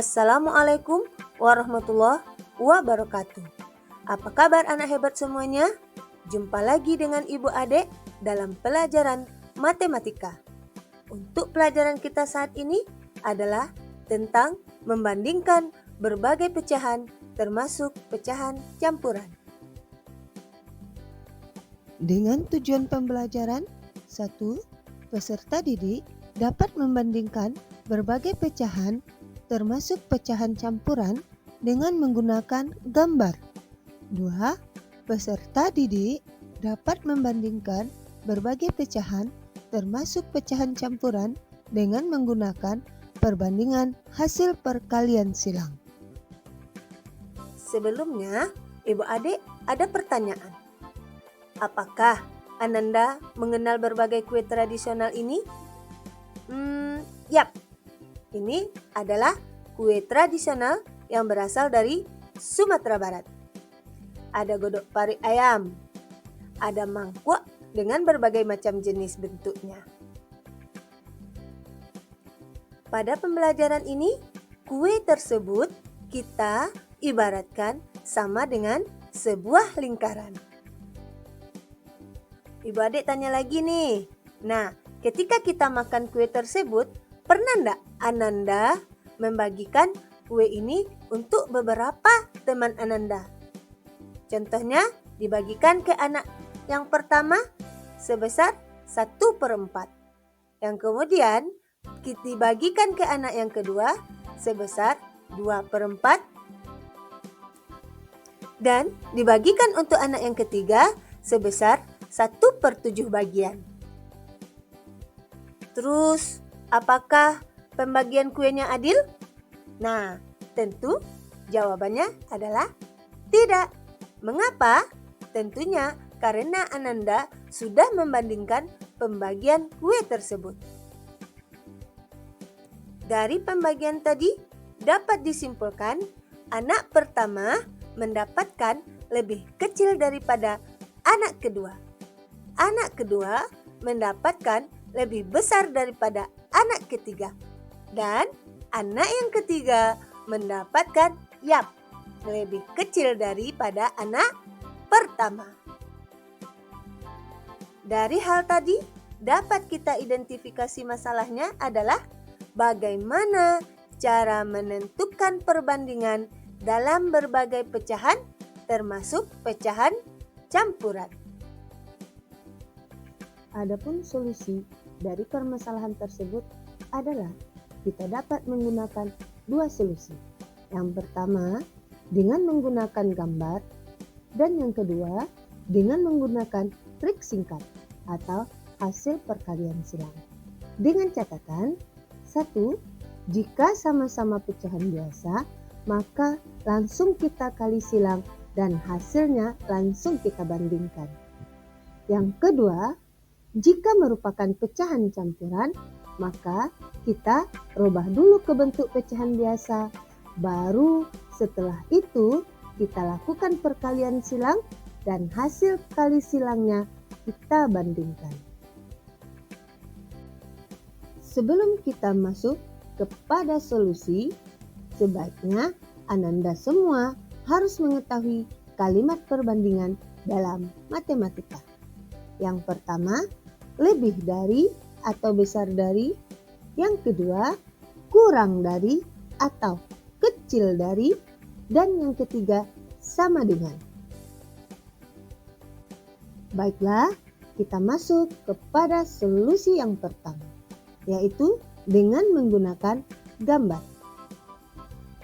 Assalamualaikum warahmatullahi wabarakatuh. Apa kabar anak hebat semuanya? Jumpa lagi dengan Ibu Ade dalam pelajaran matematika. Untuk pelajaran kita saat ini adalah tentang membandingkan berbagai pecahan termasuk pecahan campuran. Dengan tujuan pembelajaran, 1. Peserta didik dapat membandingkan berbagai pecahan termasuk pecahan campuran dengan menggunakan gambar. 2. Peserta didik dapat membandingkan berbagai pecahan termasuk pecahan campuran dengan menggunakan perbandingan hasil perkalian silang. Sebelumnya, Ibu Ade ada pertanyaan. Apakah Ananda mengenal berbagai kue tradisional ini? Yap. Ini adalah kue tradisional yang berasal dari Sumatera Barat. Ada godok pari ayam, ada mangkuk dengan berbagai macam jenis bentuknya. Pada pembelajaran ini, kue tersebut kita ibaratkan sama dengan sebuah lingkaran. Ibu adik tanya lagi nih. Nah, ketika kita makan kue tersebut, pernah enggak Ananda membagikan kue ini untuk beberapa teman Ananda? Contohnya, dibagikan ke anak yang pertama sebesar 1/4. Yang kemudian, dibagikan ke anak yang kedua sebesar 2/4. Dan dibagikan untuk anak yang ketiga sebesar 1/7 bagian. Terus, apakah pembagian kuenya adil? Nah, tentu jawabannya adalah tidak. Mengapa? Tentunya karena Ananda sudah membandingkan pembagian kue tersebut. Dari pembagian tadi, dapat disimpulkan anak pertama mendapatkan lebih kecil daripada anak kedua. Anak kedua mendapatkan lebih besar daripada anak ketiga. Dan anak yang ketiga mendapatkan lebih kecil daripada anak pertama. Dari hal tadi, dapat kita identifikasi masalahnya adalah bagaimana cara menentukan perbandingan dalam berbagai pecahan termasuk pecahan campuran. Adapun solusi dari permasalahan tersebut adalah kita dapat menggunakan dua solusi. Yang pertama, dengan menggunakan gambar, dan yang kedua, dengan menggunakan trik singkat atau hasil perkalian silang. Dengan catatan, 1. Jika sama-sama pecahan biasa, maka langsung kita kali silang dan hasilnya langsung kita bandingkan. Yang kedua, jika merupakan pecahan campuran, maka kita rubah dulu ke bentuk pecahan biasa. Baru setelah itu kita lakukan perkalian silang dan hasil kali silangnya kita bandingkan. Sebelum kita masuk kepada solusi, sebaiknya Ananda semua harus mengetahui kalimat perbandingan dalam matematika. Yang pertama, lebih dari atau besar dari. Yang kedua, kurang dari atau kecil dari. Dan yang ketiga, sama dengan. Baiklah, kita masuk kepada solusi yang pertama, yaitu dengan menggunakan gambar.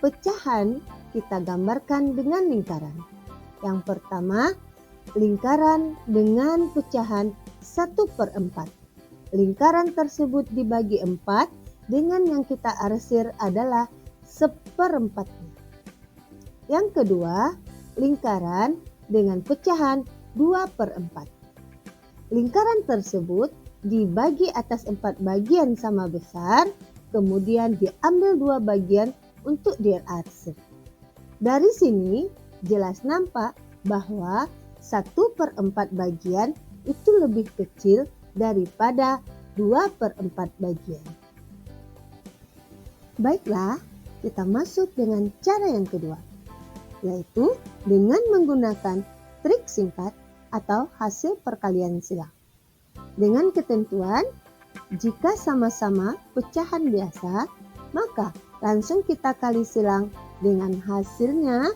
Pecahan kita gambarkan dengan lingkaran. Yang pertama, lingkaran dengan pecahan 1/4. Lingkaran tersebut dibagi 4 dengan yang kita arsir adalah 1/4-nya. Yang kedua, lingkaran dengan pecahan 2/4. Lingkaran tersebut dibagi atas 4 bagian sama besar, kemudian diambil 2 bagian untuk diarsir. Dari sini jelas nampak bahwa 1/4 bagian itu lebih kecil daripada 2/4 bagian. Baiklah, kita masuk dengan cara yang kedua, yaitu dengan menggunakan trik singkat atau hasil perkalian silang. Dengan ketentuan, jika sama-sama pecahan biasa, maka langsung kita kali silang dengan hasilnya,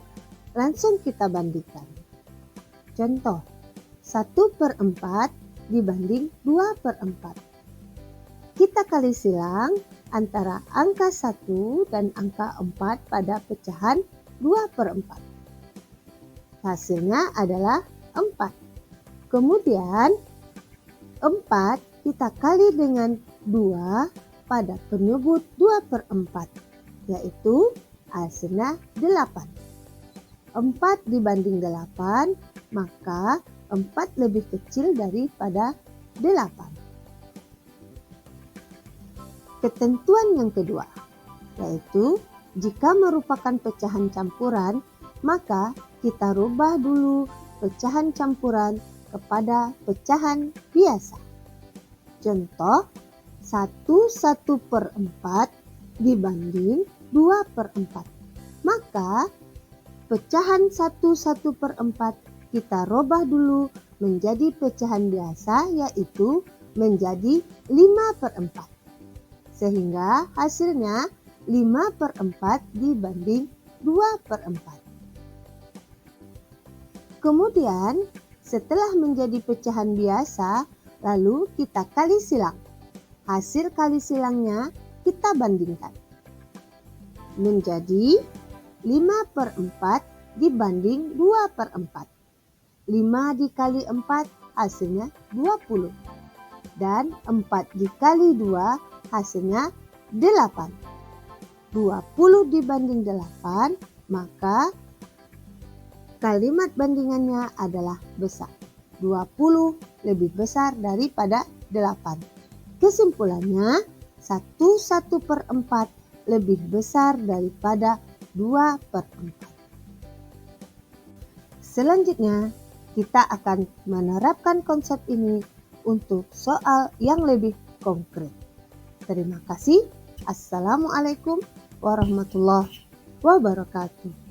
langsung kita bandingkan. Contoh, 1/4 dibanding 2/4. Kita kali silang antara angka 1 dan angka 4 pada pecahan 2/4. Hasilnya adalah 4. Kemudian 4 kita kali dengan 2 pada penyebut 2/4, yaitu hasilnya 8. 4 dibanding 8, maka 4 lebih kecil daripada 8. Ketentuan yang kedua, yaitu jika merupakan pecahan campuran, maka kita rubah dulu pecahan campuran kepada pecahan biasa. Contoh, 1/4 dibanding 2/4. Maka pecahan 1/4 kita rubah dulu menjadi pecahan biasa, yaitu menjadi 5/4. Sehingga hasilnya 5/4 dibanding 2/4. Kemudian setelah menjadi pecahan biasa, lalu kita kali silang. Hasil kali silangnya kita bandingkan. Menjadi 5/4 dibanding 2/4. 5 dikali 4 hasilnya 20. Dan 4 dikali 2 hasilnya 8. 20 dibanding 8, maka kalimat bandingannya adalah besar. 20 lebih besar daripada 8. Kesimpulannya, 1/4 lebih besar daripada 2/4. Selanjutnya, kita akan menerapkan konsep ini untuk soal yang lebih konkret. Terima kasih. Assalamualaikum warahmatullahi wabarakatuh.